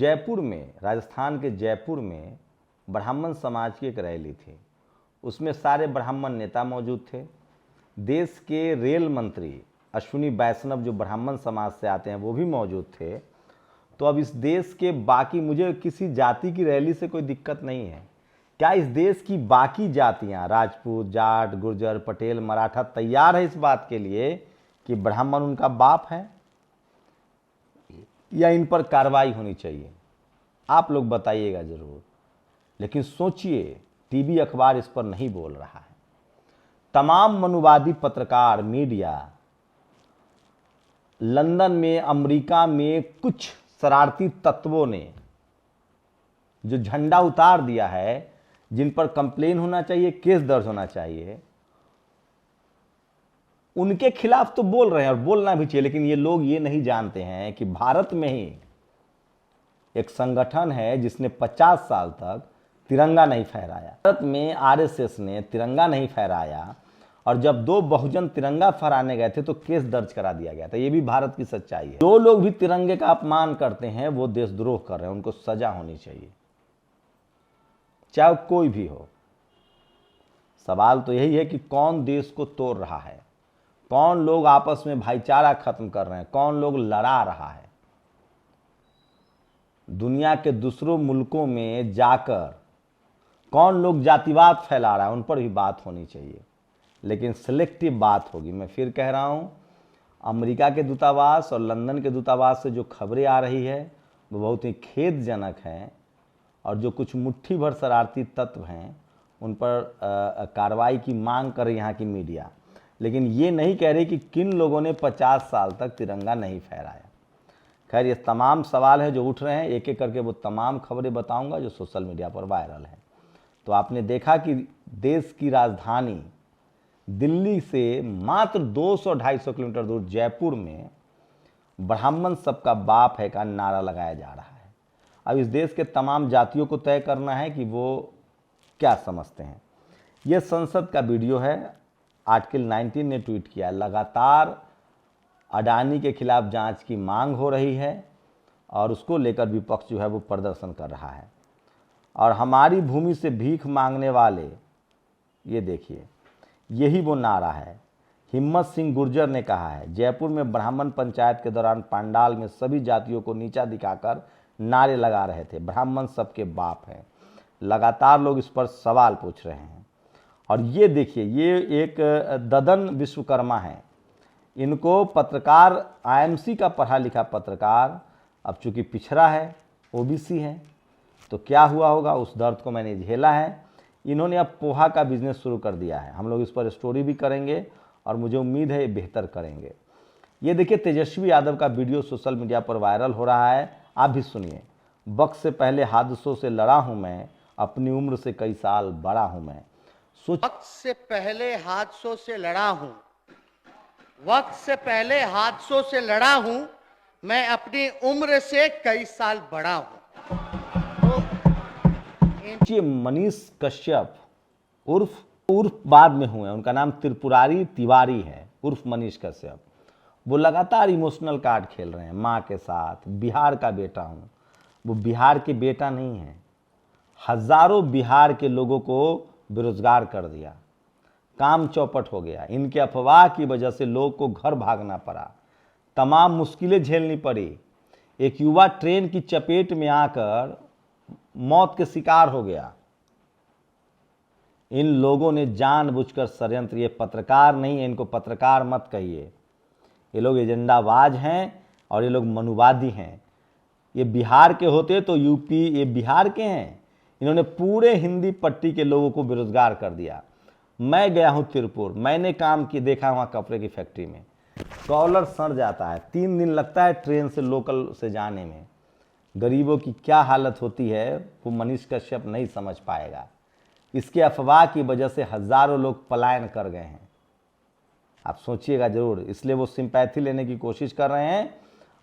जयपुर में, राजस्थान के जयपुर में ब्राह्मण समाज की एक रैली थी। उसमें सारे ब्राह्मण नेता मौजूद थे। देश के रेल मंत्री अश्विनी वैष्णव जो ब्राह्मण समाज से आते हैं वो भी मौजूद थे। तो अब इस देश के बाकी, मुझे किसी जाति की रैली से कोई दिक्कत नहीं है, क्या इस देश की बाकी जातियां, राजपूत, जाट, गुर्जर, पटेल, मराठा तैयार है इस बात के लिए कि ब्राह्मण उनका बाप है, या इन पर कार्रवाई होनी चाहिए? आप लोग बताइएगा जरूर। लेकिन सोचिए, टीवी अखबार इस पर नहीं बोल रहा है। तमाम मनुवादी पत्रकार, मीडिया, लंदन में, अमेरिका में कुछ शरारती तत्वों ने जो झंडा उतार दिया है, जिन पर कंप्लेन होना चाहिए, केस दर्ज होना चाहिए, उनके खिलाफ तो बोल रहे हैं और बोलना भी चाहिए। लेकिन ये लोग ये नहीं जानते हैं कि भारत में ही एक संगठन है जिसने 50 साल तक तिरंगा नहीं फहराया। भारत में आरएसएस ने तिरंगा नहीं फहराया, और जब दो बहुजन तिरंगा फहराने गए थे तो केस दर्ज करा दिया गया था। ये भी भारत की सच्चाई है। जो लोग भी तिरंगे का अपमान करते हैं वो देशद्रोह कर रहे हैं, उनको सजा होनी चाहिए, चाहे कोई भी हो। सवाल तो यही है कि कौन देश को तोड़ रहा है, कौन लोग आपस में भाईचारा खत्म कर रहे हैं, कौन लोग लड़ा रहा है। दुनिया के दूसरों मुल्कों में जाकर कौन लोग जातिवाद फैला रहा है, उन पर भी बात होनी चाहिए। लेकिन सिलेक्टिव बात होगी। मैं फिर कह रहा हूं, अमेरिका के दूतावास और लंदन के दूतावास से जो खबरें आ रही है वो बहुत ही खेदजनक हैं, और जो कुछ मुट्ठी भर शरारती तत्व हैं उन पर कार्रवाई की मांग कर रही यहाँ की मीडिया। लेकिन ये नहीं कह रही कि किन लोगों ने 50 साल तक तिरंगा नहीं फहराया। खैर, ये तमाम सवाल हैं जो उठ रहे हैं। एक एक करके वो तमाम खबरें बताऊंगा जो सोशल मीडिया पर वायरल हैं। तो आपने देखा कि देश की राजधानी दिल्ली से मात्र 200-250 किलोमीटर दूर जयपुर में ब्राह्मण सबका बाप है का नारा लगाया जा रहा है। अब इस देश के तमाम जातियों को तय करना है कि वो क्या समझते हैं। यह संसद का वीडियो है। आर्टिकल 19 ने ट्वीट किया, लगातार अडानी के खिलाफ जांच की मांग हो रही है और उसको लेकर विपक्ष जो है वो प्रदर्शन कर रहा है। और हमारी भूमि से भीख मांगने वाले, ये देखिए, यही वो नारा है। हिम्मत सिंह गुर्जर ने कहा है, जयपुर में ब्राह्मण पंचायत के दौरान पंडाल में सभी जातियों को नीचा दिखाकर नारे लगा रहे थे, ब्राह्मण सबके बाप हैं। लगातार लोग इस पर सवाल पूछ रहे हैं। और ये देखिए, ये एक ददन विश्वकर्मा है। इनको पत्रकार, आईएमसी का पढ़ा लिखा पत्रकार, अब चूंकि पिछड़ा है, ओबीसी है, तो क्या हुआ होगा, उस दर्द को मैंने झेला है। इन्होंने अब पोहा का बिजनेस शुरू कर दिया है। हम लोग इस पर स्टोरी भी करेंगे और मुझे उम्मीद है ये बेहतर करेंगे। ये देखिए, तेजस्वी यादव का वीडियो सोशल मीडिया पर वायरल हो रहा है। आप भी सुनिए। वक्त से पहले हादसों से लड़ा हूं मैं, अपनी उम्र से कई साल बड़ा हूं मैं। वक्त से पहले हादसों से लड़ा हूं, वक्त से पहले हादसों से लड़ा हूं, मैं अपनी उम्र से कई साल बड़ा हूं। ये मनीष कश्यप उर्फ बाद में हुए, उनका नाम त्रिपुरारी तिवारी है, उर्फ मनीष कश्यप। वो लगातार इमोशनल कार्ड खेल रहे हैं माँ के साथ। बिहार का बेटा हूँ। वो बिहार के बेटा नहीं है। हजारों बिहार के लोगों को बेरोजगार कर दिया, काम चौपट हो गया। इनके अफवाह की वजह से लोग को घर भागना पड़ा, तमाम मुश्किलें झेलनी पड़ी। एक युवा ट्रेन की चपेट में आकर मौत के शिकार हो गया। इन लोगों ने जानबूझकर षड्यंत्र, ये पत्रकार नहीं है, इनको पत्रकार मत कहिए। ये लोग एजेंडाबाज हैं और ये लोग मनुवादी हैं। ये बिहार के होते तो यूपी, ये बिहार के हैं। इन्होंने पूरे हिंदी पट्टी के लोगों को बेरोजगार कर दिया। मैं गया हूं तिरुपुर, मैंने काम की, देखा वहां कपड़े की फैक्ट्री में कॉलर सड़ जाता है, 3 दिन लगता है ट्रेन से, लोकल से जाने में। गरीबों की क्या हालत होती है वो मनीष कश्यप नहीं समझ पाएगा। इसके अफवाह की वजह से हजारों लोग पलायन कर गए हैं। आप सोचिएगा जरूर। इसलिए वो सिंपैथी लेने की कोशिश कर रहे हैं।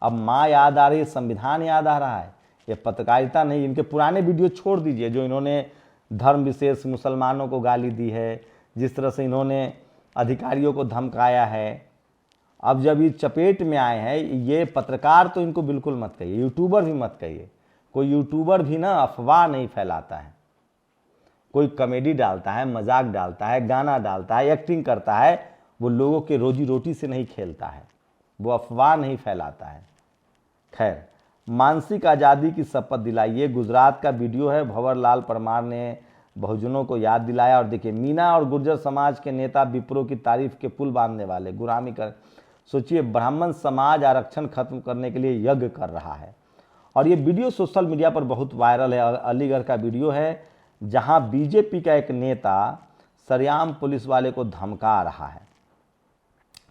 अब माँ याद आ रही है, संविधान याद आ रहा है। ये पत्रकारिता नहीं। इनके पुराने वीडियो छोड़ दीजिए जो इन्होंने धर्म विशेष मुसलमानों को गाली दी है, जिस तरह से इन्होंने अधिकारियों को धमकाया है। अब जब ये चपेट में आए हैं, ये पत्रकार तो इनको बिल्कुल मत कहिए, यूट्यूबर भी मत कहिए, कोई यूट्यूबर भी ना अफवाह नहीं फैलाता है, कोई कॉमेडी डालता है, मजाक डालता है, गाना डालता है, एक्टिंग करता है, वो लोगों के रोजी रोटी से नहीं खेलता है, वो अफवाह नहीं फैलाता है। खैर, मानसिक आज़ादी की शपथ दिलाइए, गुजरात का वीडियो है, भंवरलाल परमार ने बहुजनों को याद दिलाया। और देखिए, मीना और गुर्जर समाज के नेता विप्रो की तारीफ के पुल बांधने वाले, गुलामी कर, सोचिए ब्राह्मण समाज आरक्षण खत्म करने के लिए यज्ञ कर रहा है। और ये वीडियो सोशल मीडिया पर बहुत वायरल है। अलीगढ़ का वीडियो है जहां बीजेपी का एक नेता सरेआम पुलिस वाले को धमका रहा है।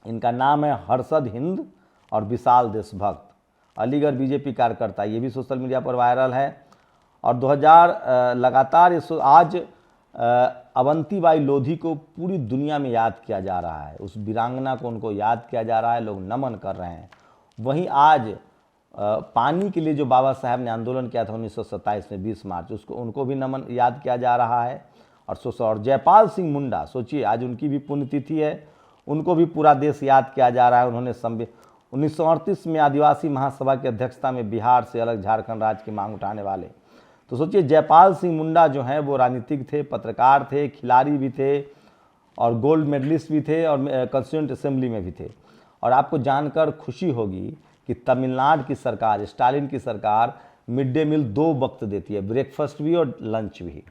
इनका नाम है हर्षद हिंद और विशाल देशभक्त, अलीगढ़ बीजेपी कार्यकर्ता, ये भी सोशल मीडिया पर वायरल है। और 2000 लगातार आज अवंतीबाई लोधी को पूरी दुनिया में याद किया जा रहा है, उस वीरांगना को उनको याद किया जा रहा है, लोग नमन कर रहे हैं। वहीं आज पानी के लिए जो बाबा साहब ने आंदोलन किया था 1927 में 20 मार्च, उसको उनको भी नमन याद किया जा रहा है। और जयपाल सिंह मुंडा, सोचिए आज उनकी भी पुण्यतिथि है, उनको भी पूरा देश याद किया जा रहा है। उन्होंने 1938 में आदिवासी महासभा की अध्यक्षता में बिहार से अलग झारखंड राज्य की मांग उठाने वाले। तो सोचिए जयपाल सिंह मुंडा जो हैं वो राजनीतिक थे, पत्रकार थे, खिलाड़ी भी थे और गोल्ड मेडलिस्ट भी थे और कॉन्स्टिट्यूएंट असेंबली में भी थे। और आपको जानकर खुशी होगी कि तमिलनाडु की सरकार, स्टालिन की सरकार मिड डे मील 2 वक्त देती है, ब्रेकफास्ट भी और लंच भी।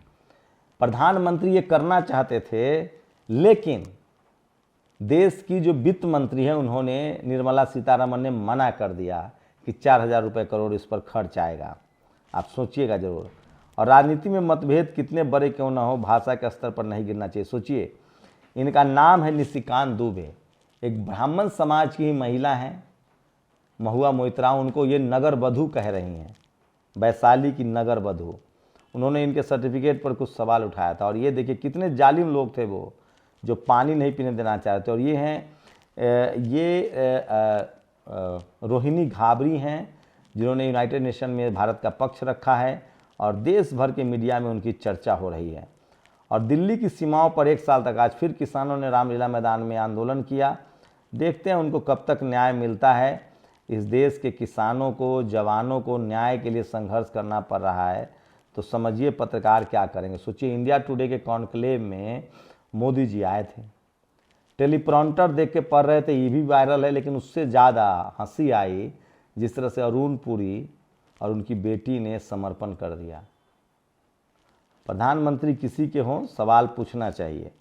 प्रधानमंत्री ये करना चाहते थे, लेकिन देश की जो वित्त मंत्री है उन्होंने, निर्मला सीतारमण ने मना कर दिया कि 4000 रुपये करोड़ इस पर खर्च आएगा। आप सोचिएगा जरूर। और राजनीति में मतभेद कितने बड़े क्यों ना हो, भाषा के स्तर पर नहीं गिरना चाहिए। सोचिए, इनका नाम है निशिकांत दुबे, एक ब्राह्मण समाज की ही महिला हैं, महुआ मोइत्राओं उनको ये नगर वधू कह रही हैं, वैशाली की नगर वधू। उन्होंने इनके सर्टिफिकेट पर कुछ सवाल उठाया था। और ये देखिए कितने जालिम लोग थे वो, जो पानी नहीं पीने देना चाहते। और ये हैं रोहिणी घाबरी हैं, जिन्होंने यूनाइटेड नेशन में भारत का पक्ष रखा है और देश भर के मीडिया में उनकी चर्चा हो रही है। और दिल्ली की सीमाओं पर 1 साल तक आज फिर किसानों ने रामलीला मैदान में आंदोलन किया। देखते हैं उनको कब तक न्याय मिलता है। इस देश के किसानों को, जवानों को न्याय के लिए संघर्ष करना पड़ रहा है, तो समझिए पत्रकार क्या करेंगे। सोचिए, इंडिया टुडे के कॉन्क्लेव में मोदी जी आए थे, टेलीप्रॉम्प्टर देख के पढ़ रहे थे, ये भी वायरल है। लेकिन उससे ज़्यादा हंसी आई जिस तरह से अरुण पुरी और उनकी बेटी ने समर्पण कर दिया। प्रधानमंत्री किसी के हों, सवाल पूछना चाहिए।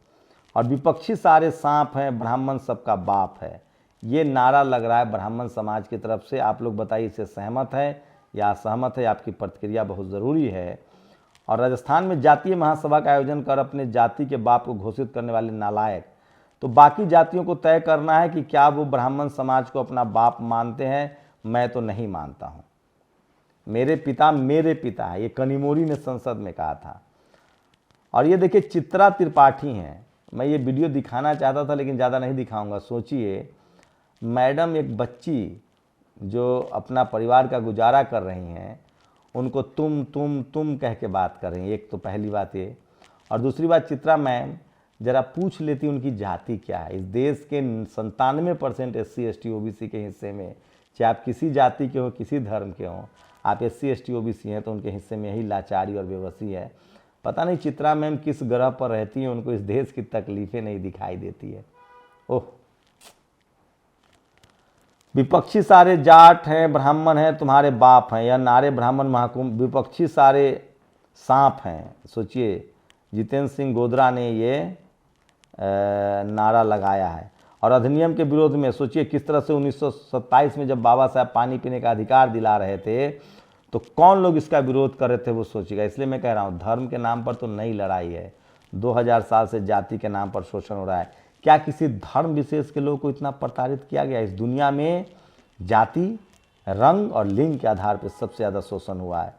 और विपक्षी सारे सांप हैं, ब्राह्मण सबका बाप है, ये नारा लग रहा है ब्राह्मण समाज की तरफ से। आप लोग बताइए, इससे सहमत है या असहमत है? आपकी प्रतिक्रिया बहुत ज़रूरी है। और राजस्थान में जातीय महासभा का आयोजन कर अपने जाति के बाप को घोषित करने वाले नालायक, तो बाकी जातियों को तय करना है कि क्या वो ब्राह्मण समाज को अपना बाप मानते हैं। मैं तो नहीं मानता हूँ। मेरे पिता है, ये कनिमोरी ने संसद में कहा था। और ये देखिए चित्रा त्रिपाठी हैं, मैं ये वीडियो दिखाना चाहता था लेकिन ज़्यादा नहीं दिखाऊंगा। सोचिए मैडम, एक बच्ची जो अपना परिवार का गुजारा कर रही हैं, उनको तुम कह के बात कर रही हैं। एक तो पहली बात ये, और दूसरी बात, चित्रा मैम जरा पूछ लेती उनकी जाति क्या है। इस देश के 97% SC ST OBC के हिस्से में, चाहे आप किसी जाति के हो, किसी धर्म के हो, आप SC ST OBC हैं, तो उनके हिस्से में यही लाचारी और बेबसी है। पता नहीं चित्रा मैम किस ग्रह पर रहती हैं, उनको इस देश की तकलीफें नहीं दिखाई देती है। ओह, विपक्षी सारे जाट हैं, ब्राह्मण हैं, तुम्हारे बाप हैं, या नारे ब्राह्मण महाकुंभ, विपक्षी सारे सांप हैं। सोचिए जितेंद्र सिंह गोदरा ने ये नारा लगाया है। और अधिनियम के विरोध में सोचिए किस तरह से 1927 में जब बाबा साहब पानी पीने का अधिकार दिला रहे थे, तो कौन लोग इसका विरोध कर रहे थे वो सोचिएगा। इसलिए मैं कह रहा हूँ, धर्म के नाम पर तो नई लड़ाई है। 2000 साल से जाति के नाम पर शोषण हो रहा है। क्या किसी धर्म विशेष के लोगों को इतना प्रताड़ित किया गया? इस दुनिया में जाति, रंग और लिंग के आधार पर सबसे ज़्यादा शोषण हुआ है।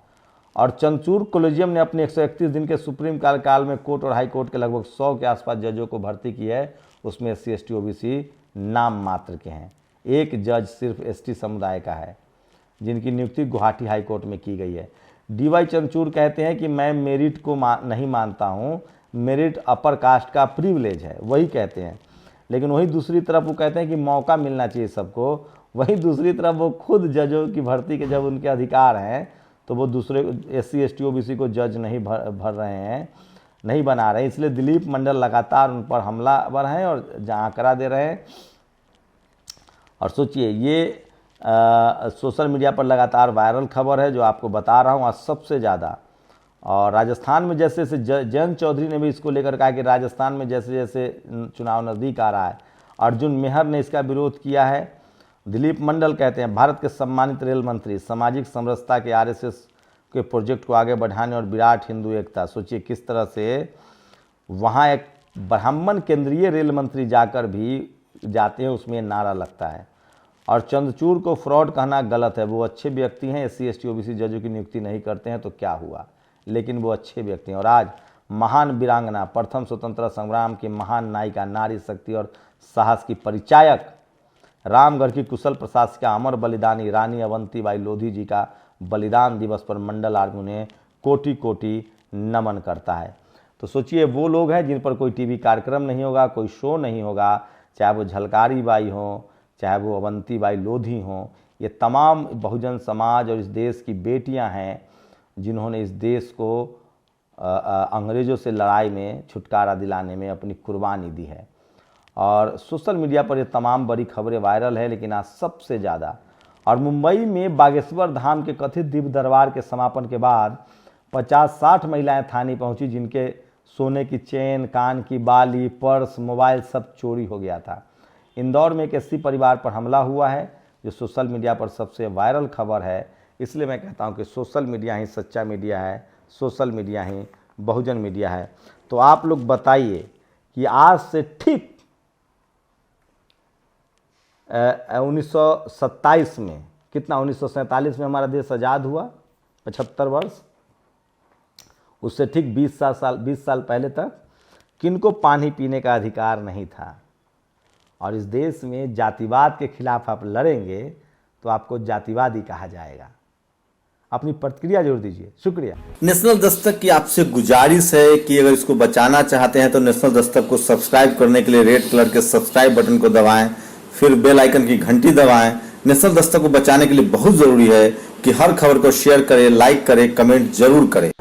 और चंचूर कॉलेजियम ने अपने 131 दिन के सुप्रीम काल में कोर्ट और हाई कोर्ट के लगभग 100 के आसपास जजों को भर्ती की है। उसमें SC ST OBC नाम मात्र के हैं। एक जज सिर्फ ST समुदाय का है, जिनकी नियुक्ति गुवाहाटी हाई कोर्ट में की गई है। DY चंचूर कहते हैं कि मैं मेरिट को नहीं मानता हूँ, मेरिट अपर कास्ट का प्रिविलेज है, वही कहते हैं। लेकिन वही दूसरी तरफ वो कहते हैं कि मौका मिलना चाहिए सबको। वहीं दूसरी तरफ वो खुद जजों की भर्ती के जब उनके अधिकार हैं, तो वो दूसरे SC ST OBC को जज नहीं भर रहे हैं, नहीं बना रहे, इसलिए दिलीप मंडल लगातार उन पर हमलावर हैं और आंकड़ा दे रहे हैं। और सोचिए ये सोशल मीडिया पर लगातार वायरल खबर है जो आपको बता रहा हूँ आज सबसे ज़्यादा। और राजस्थान में जैसे जैसे जयंत चौधरी ने भी इसको लेकर कहा कि राजस्थान में जैसे जैसे चुनाव नज़दीक आ रहा है, अर्जुन मेहर ने इसका विरोध किया है। दिलीप मंडल कहते हैं भारत के सम्मानित रेल मंत्री, सामाजिक समरसता के RSS के प्रोजेक्ट को आगे बढ़ाने और विराट हिंदू एकता। सोचिए किस तरह से वहाँ एक ब्राह्मण केंद्रीय रेल मंत्री जाकर भी जाते हैं, उसमें नारा लगता है। और चंद्रचूड़ को फ्रॉड कहना गलत है, वो अच्छे व्यक्ति हैं, SC ST OBC जजों की नियुक्ति नहीं करते हैं तो क्या हुआ, लेकिन वो अच्छे व्यक्ति हैं। और आज महान वीरांगना, प्रथम स्वतंत्रता संग्राम की महान नायिका, नारी शक्ति और साहस की परिचायक, रामगढ़ की कुशल प्रशासिका, अमर बलिदानी रानी अवंतीबाई लोधी जी का बलिदान दिवस पर मंडल आर्मी उन्हें कोटि कोटि नमन करता है। तो सोचिए वो लोग हैं जिन पर कोई टीवी कार्यक्रम नहीं होगा, कोई शो नहीं होगा, चाहे वो झलकारी बाई हों, चाहे वो अवंतीबाई लोधी हों, ये तमाम बहुजन समाज और इस देश की बेटियां हैं जिन्होंने इस देश को अंग्रेज़ों से लड़ाई में छुटकारा दिलाने में अपनी कुर्बानी दी है। और सोशल मीडिया पर ये तमाम बड़ी खबरें वायरल है, लेकिन आज सबसे ज़्यादा और मुंबई में बागेश्वर धाम के कथित दिव्य दरबार के समापन के बाद 50-60 महिलाएं थाने पहुंची जिनके सोने की चेन, कान की बाली, पर्स, मोबाइल सब चोरी हो गया था। इंदौर में एक SC परिवार पर हमला हुआ है जो सोशल मीडिया पर सबसे वायरल खबर है। इसलिए मैं कहता हूं कि सोशल मीडिया ही सच्चा मीडिया है, सोशल मीडिया ही बहुजन मीडिया है। तो आप लोग बताइए कि आज से ठीक 1927 में, कितना 1947 में हमारा देश आज़ाद हुआ, 75 वर्ष, उससे ठीक 20 साल पहले तक किनको पानी पीने का अधिकार नहीं था। और इस देश में जातिवाद के खिलाफ आप लड़ेंगे तो आपको जातिवादी कहा जाएगा। अपनी प्रतिक्रिया जरूर दीजिए, शुक्रिया। नेशनल दस्तक की आपसे गुजारिश है कि अगर इसको बचाना चाहते हैं तो नेशनल दस्तक को सब्सक्राइब करने के लिए रेड कलर के सब्सक्राइब बटन को दबाएं, फिर बेल आइकन की घंटी दबाएं। नेशनल दस्तक को बचाने के लिए बहुत जरूरी है कि हर खबर को शेयर करें, लाइक करें, कमेंट जरूर करें।